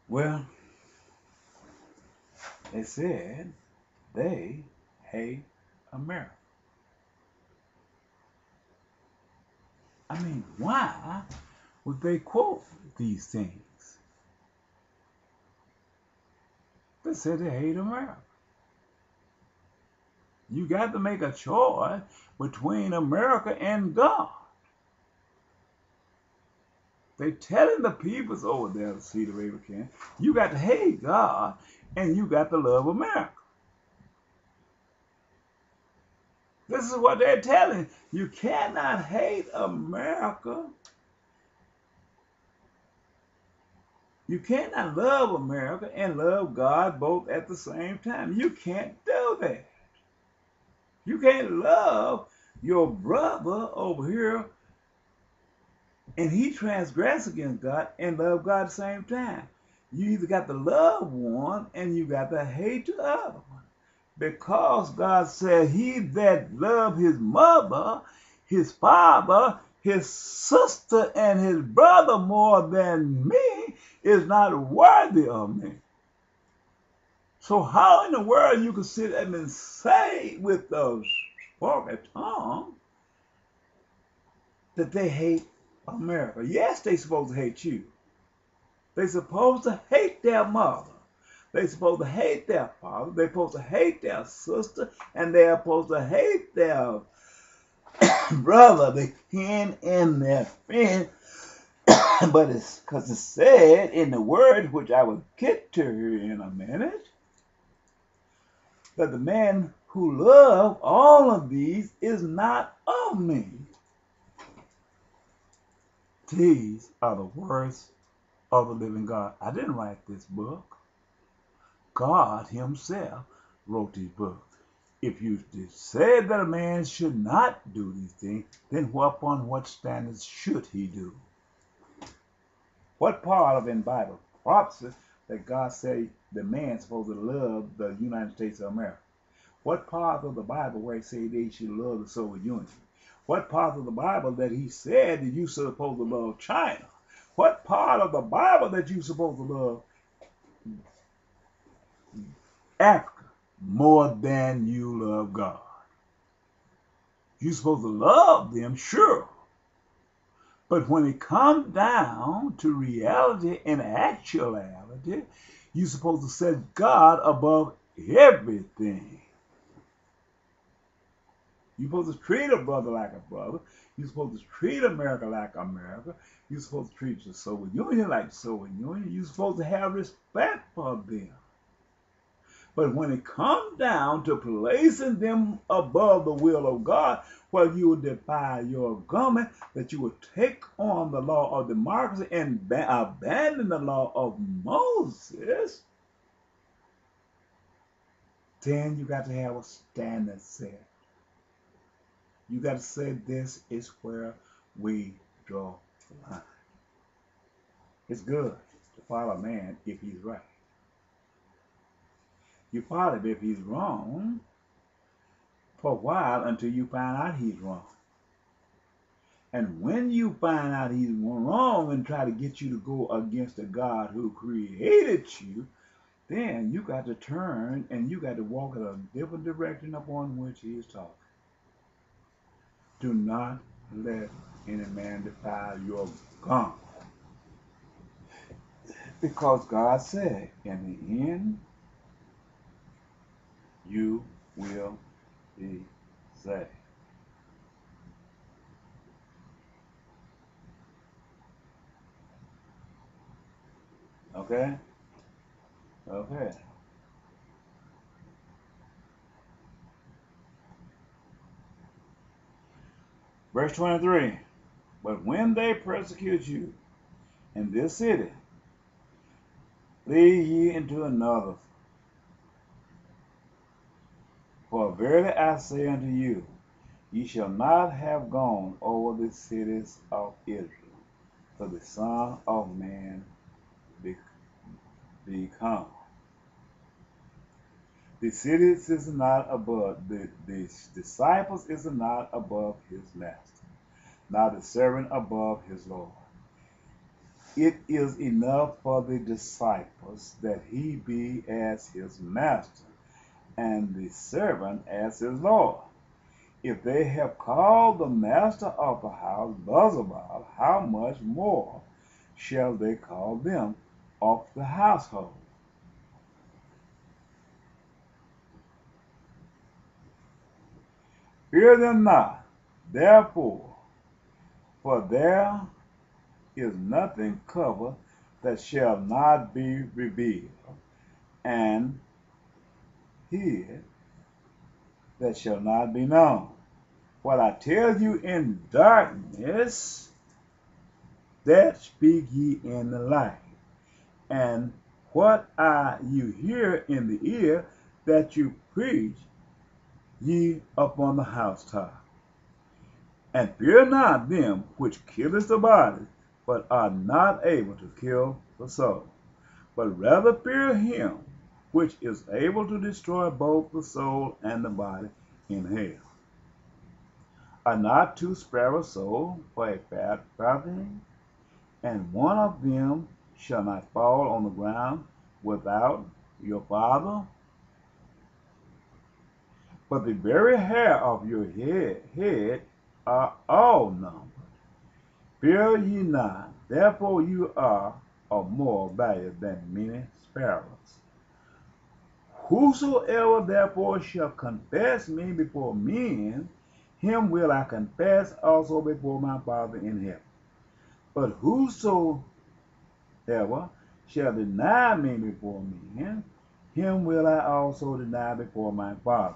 Well, they said they hate America. I mean, why would they quote these things? They said they hate America. You got to make a choice between America and God. They telling the peoples over there, the seed of Abraham, you got to hate God and you got to love America. This is what they're telling. You cannot hate America. You cannot love America and love God both at the same time. You can't do that. You can't love your brother over here and he transgress against God and love God at the same time. You either got to love one and you got to hate the other one. Because God said, he that love his mother, his father, his sister, and his brother more than me is not worthy of me. So how in the world you can sit and say with those spoken tongue that they hate America? Yes, they supposed to hate you. They supposed to hate their mother. They supposed to hate their father. They supposed to hate their sister, and they're supposed to hate their brother, the kin and their friend. But it's because it's said in the word, which I will get to in a minute, that the man who loves all of these is not of me. These are the words of the living God. I didn't write this book. God himself wrote these books. If you said that a man should not do these things, then upon what standards should he do? What part of in Bible prophecy that God said the man's supposed to love the United States of America? What part of the Bible where he said they should love the Soviet Union? What part of the Bible that he said that you supposed to love China? What part of the Bible that you supposed to love Africa more than you love God? You're supposed to love them, sure. But when it comes down to reality and actuality, you're supposed to set God above everything. You're supposed to treat a brother like a brother. You're supposed to treat America like America. You're supposed to treat the Soviet Union like the Soviet Union. You're supposed to have respect for them. But when it comes down to placing them above the will of God, where you will defy your government, that you will take on the law of democracy and abandon the law of Moses, then you got to have a standard set. You got to say this is where we draw the line. It's good to follow a man if he's right. You follow him if he's wrong for a while until you find out he's wrong. And when you find out he's wrong and try to get you to go against the God who created you, then you got to turn and you got to walk in a different direction upon which he is talking. Do not let any man defile your God. Because God said, in the end, you will be saved. Okay? Okay. Verse 23. But when they persecute you in this city, flee ye into another. For verily I say unto you, ye shall not have gone over the cities of Israel, till the Son of Man become. The cities is not above, the disciples is not above his master, not the servant above his Lord. it is enough for the disciples that he be as his master, and the servant as his Lord. If they have called the master of the house Beelzebub, how much more shall they call them of the household? Fear them not, therefore, for there is nothing covered that shall not be revealed, and hid that shall not be known. What I tell you in darkness, that speak ye in the light. And what you hear in the ear, that you preach ye upon the housetop. And fear not them which killeth the body, but are not able to kill the soul. But rather fear him which is able to destroy both the soul and the body in hell. Are not two sparrows sold for a farthing? And one of them shall not fall on the ground without your Father? But the very hair of your head are all numbered. Fear ye not, therefore you are of more value than many sparrows. Whosoever therefore shall confess me before men, him will I confess also before my Father in heaven. But whosoever shall deny me before men, him will I also deny before my Father,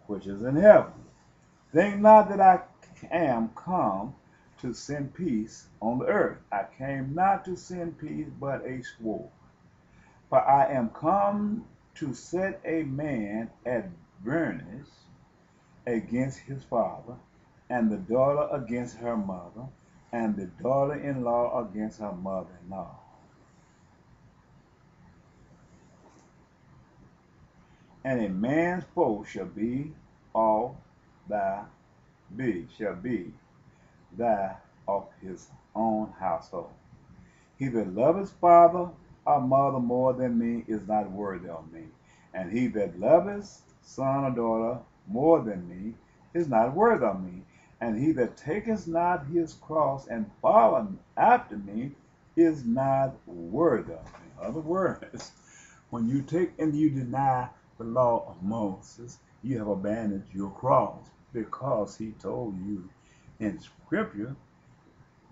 which is in heaven. Think not that I am come to send peace on the earth. I came not to send peace, but a sword. For I am come to set a man at variance against his father, and the daughter against her mother, and the daughter-in-law against her mother-in-law. And a man's foe shall be that of his own household. He that loveth father or mother more than me is not worthy of me. And he that loveth son or daughter more than me is not worthy of me. And he that taketh not his cross and followeth after me is not worthy of me. In other words, when you take and you deny the law of Moses, you have abandoned your cross, because he told you in Scripture,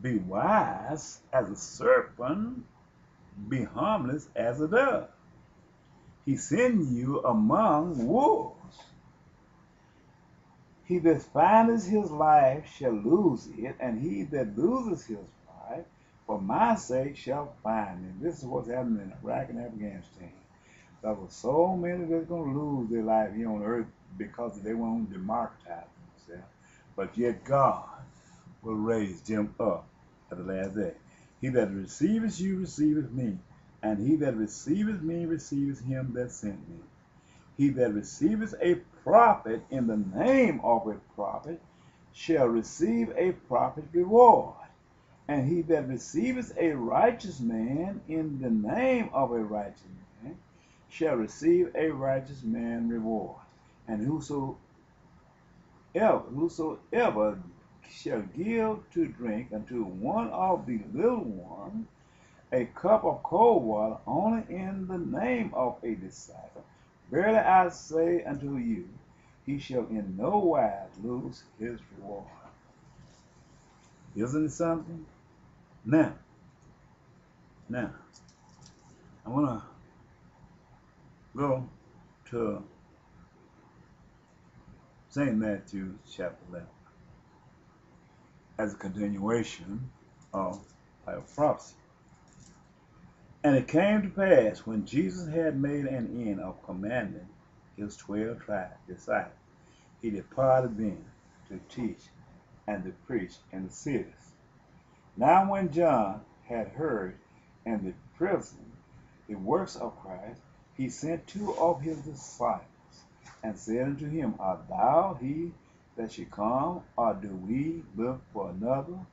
be wise as a serpent, be harmless as a dove. He sent you among wolves. He that findeth his life shall lose it, and he that loses his life for my sake shall find it. This is what's happening in Iraq and Afghanistan. There were so many that's going to lose their life here on earth because they won't democratize themselves. But yet God will raise them up at the last day. He that receiveth you receiveth me, and he that receiveth me receiveth him that sent me. He that receiveth a prophet in the name of a prophet shall receive a prophet reward. And he that receiveth a righteous man in the name of a righteous man shall receive a righteous man reward. And whosoever shall give to drink unto one of the little ones a cup of cold water only in the name of a disciple, verily I say unto you, he shall in no wise lose his reward. Isn't it something? Now, I want to go to St. Matthew chapter 11 as a continuation of Bible prophecy. And it came to pass, when Jesus had made an end of commanding his 12 disciples, he departed then to teach and to preach in the cities. Now when John had heard in the prison the works of Christ, he sent 2 of his disciples, and said unto him, Art thou he that should come, or do we look for another?